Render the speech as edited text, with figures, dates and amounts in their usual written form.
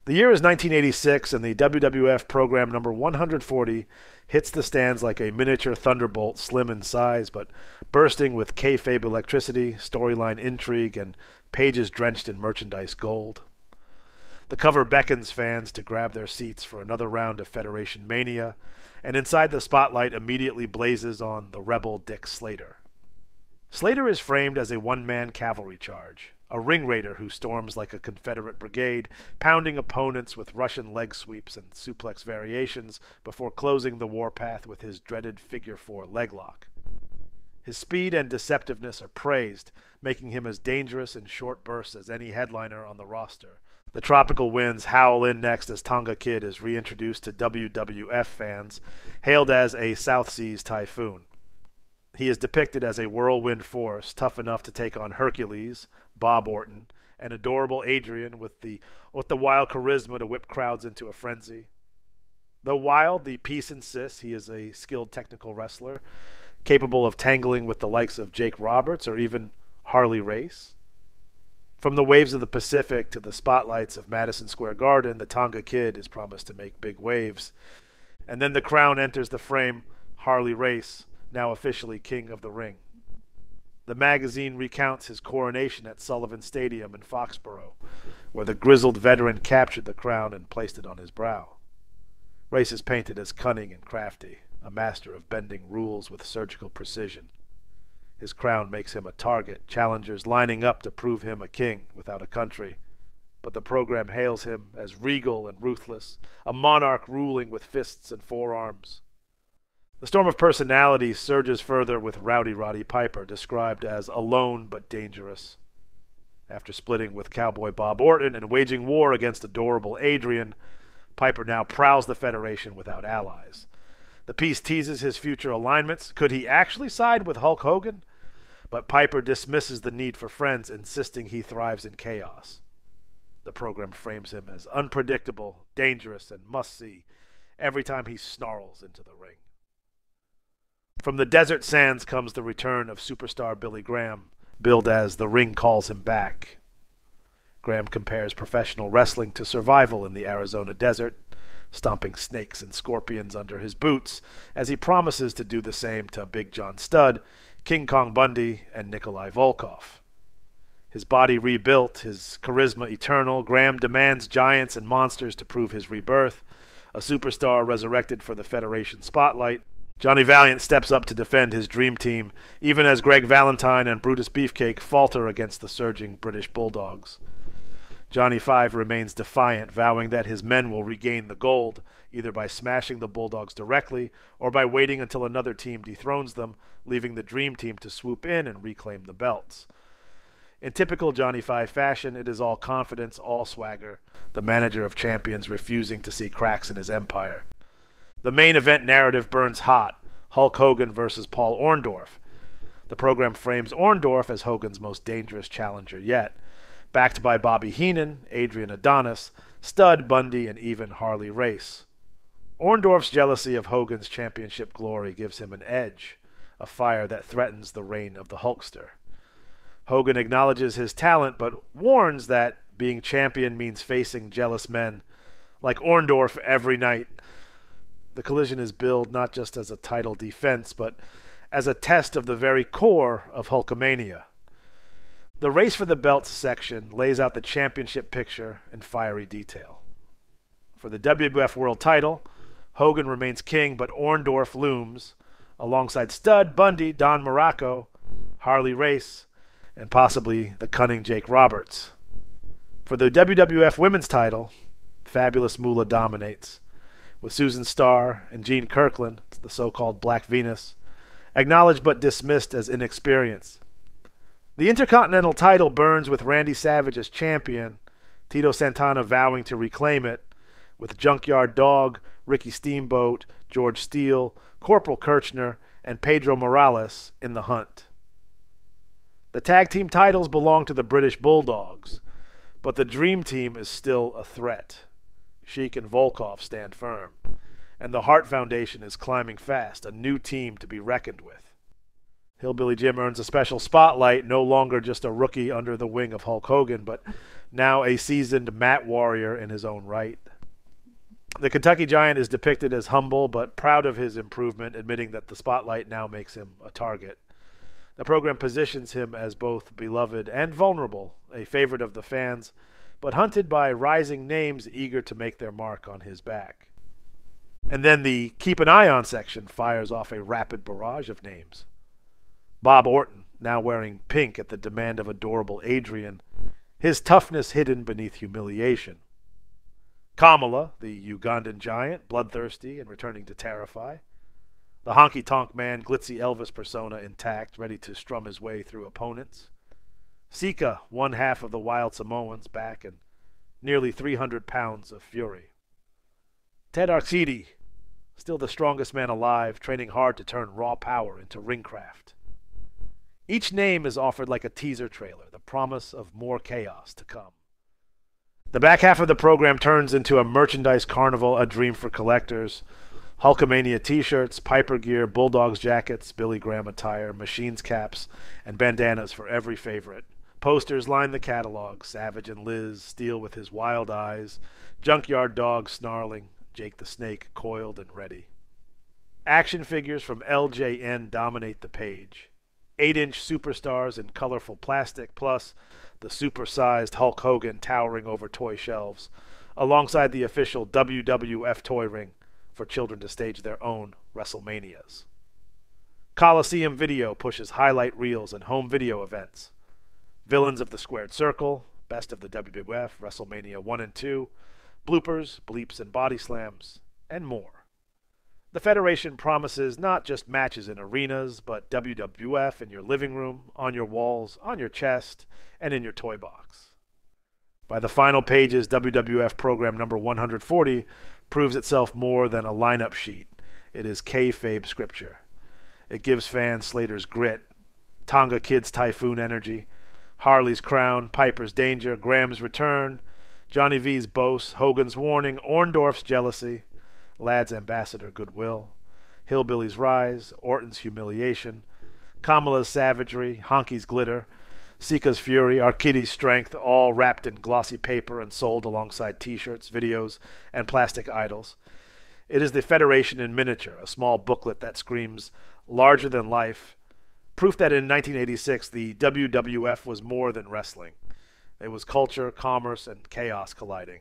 The year is 1986, and the WWF program number 140 hits the stands like a miniature thunderbolt, slim in size, but bursting with kayfabe electricity, storyline intrigue, and pages drenched in merchandise gold. The cover beckons fans to grab their seats for another round of Federation Mania, and inside the spotlight immediately blazes on the rebel Dick Slater. Slater is framed as a one-man cavalry charge, a ring raider who storms like a Confederate brigade, pounding opponents with Russian leg sweeps and suplex variations before closing the warpath with his dreaded figure-4 leg lock. His speed and deceptiveness are praised, making him as dangerous in short bursts as any headliner on the roster. The tropical winds howl in next as Tonga Kid is reintroduced to WWF fans, hailed as a South Seas typhoon. He is depicted as a whirlwind force, tough enough to take on Hercules, Bob Orton, and adorable Adrian with the wild charisma to whip crowds into a frenzy. Though wild, the piece insists he is a skilled technical wrestler, capable of tangling with the likes of Jake Roberts or even Harley Race. From the waves of the Pacific to the spotlights of Madison Square Garden, the Tonga Kid is promised to make big waves. And then the crown enters the frame, Harley Race, now officially King of the Ring. The magazine recounts his coronation at Sullivan Stadium in Foxborough, where the grizzled veteran captured the crown and placed it on his brow. Race is painted as cunning and crafty, a master of bending rules with surgical precision. His crown makes him a target, challengers lining up to prove him a king without a country. But the program hails him as regal and ruthless, a monarch ruling with fists and forearms. The storm of personalities surges further with Rowdy Roddy Piper, described as alone but dangerous. After splitting with Cowboy Bob Orton and waging war against adorable Adrian, Piper now prowls the Federation without allies. The piece teases his future alignments. Could he actually side with Hulk Hogan? But Piper dismisses the need for friends, insisting he thrives in chaos. The program frames him as unpredictable, dangerous, and must-see every time he snarls into the ring. From the desert sands comes the return of superstar Billy Graham, billed as The Ring Calls Him Back. Graham compares professional wrestling to survival in the Arizona desert, stomping snakes and scorpions under his boots, as he promises to do the same to Big John Studd, King Kong Bundy, and Nikolai Volkov. His body rebuilt, his charisma eternal, Graham demands giants and monsters to prove his rebirth. A superstar resurrected for the Federation spotlight, Johnny Valiant steps up to defend his dream team, even as Greg Valentine and Brutus Beefcake falter against the surging British Bulldogs. Johnny Five remains defiant, vowing that his men will regain the gold, either by smashing the Bulldogs directly or by waiting until another team dethrones them, leaving the Dream Team to swoop in and reclaim the belts. In typical Johnny Five fashion, it is all confidence, all swagger, the manager of champions refusing to see cracks in his empire. The main event narrative burns hot, Hulk Hogan versus Paul Orndorff. The program frames Orndorff as Hogan's most dangerous challenger yet, backed by Bobby Heenan, Adrian Adonis, Studd, Bundy, and even Harley Race. Orndorff's jealousy of Hogan's championship glory gives him an edge, a fire that threatens the reign of the Hulkster. Hogan acknowledges his talent, but warns that being champion means facing jealous men like Orndorff every night. The collision is billed not just as a title defense, but as a test of the very core of Hulkamania. The race for the belts section lays out the championship picture in fiery detail. For the WWF World title, Hogan remains king, but Orndorff looms, alongside Studd, Bundy, Don Muraco, Harley Race, and possibly the cunning Jake Roberts. For the WWF Women's title, Fabulous Moolah dominates, with Susan Starr and Jean Kirkland, the so-called Black Venus, acknowledged but dismissed as inexperienced. The Intercontinental title burns with Randy Savage as champion, Tito Santana vowing to reclaim it, with Junkyard Dog, Ricky Steamboat, George Steele, Corporal Kirchner, and Pedro Morales in the hunt. The tag team titles belong to the British Bulldogs, but the Dream Team is still a threat. Sheik and Volkov stand firm, and the Hart Foundation is climbing fast, a new team to be reckoned with. Hillbilly Jim earns a special spotlight, no longer just a rookie under the wing of Hulk Hogan, but now a seasoned mat warrior in his own right. The Kentucky Giant is depicted as humble but proud of his improvement, admitting that the spotlight now makes him a target. The program positions him as both beloved and vulnerable, a favorite of the fans, but hunted by rising names eager to make their mark on his back. And then the Keep an Eye On section fires off a rapid barrage of names. Bob Orton, now wearing pink at the demand of adorable Adrian, his toughness hidden beneath humiliation. Kamala, the Ugandan giant, bloodthirsty and returning to terrify. The honky-tonk man, glitzy Elvis persona intact, ready to strum his way through opponents. Sika, one half of the Wild Samoans, back, and nearly 300 pounds of fury. Ted Arcidi, still the strongest man alive, training hard to turn raw power into ringcraft. Each name is offered like a teaser trailer, the promise of more chaos to come. The back half of the program turns into a merchandise carnival, a dream for collectors. Hulkamania t-shirts, Piper gear, Bulldogs jackets, Billy Graham attire, Machines caps, and bandanas for every favorite. Posters line the catalog, Savage and Liz, Steel with his wild eyes, Junkyard Dog snarling, Jake the Snake coiled and ready. Action figures from LJN dominate the page. 8-inch superstars in colorful plastic, plus the super-sized Hulk Hogan towering over toy shelves, alongside the official WWF toy ring for children to stage their own WrestleManias. Coliseum Video pushes highlight reels and home video events. Villains of the Squared Circle, Best of the WWF, WrestleMania 1 and 2, bloopers, bleeps and body slams, and more. The Federation promises not just matches in arenas, but WWF in your living room, on your walls, on your chest, and in your toy box. By the final pages, WWF program number 140 proves itself more than a lineup sheet. It is kayfabe scripture. It gives fans Slater's grit, Tonga Kid's typhoon energy, Harley's crown, Piper's danger, Graham's return, Johnny V's boast, Hogan's warning, Orndorff's jealousy, Ladd's ambassador goodwill, Hillbilly's rise, Orton's humiliation, Kamala's savagery, Honky's glitter, Sika's fury, Arkidi's strength, all wrapped in glossy paper and sold alongside t-shirts, videos, and plastic idols. It is the Federation in miniature, a small booklet that screams larger than life, proof that in 1986 the WWF was more than wrestling. It was culture, commerce, and chaos colliding.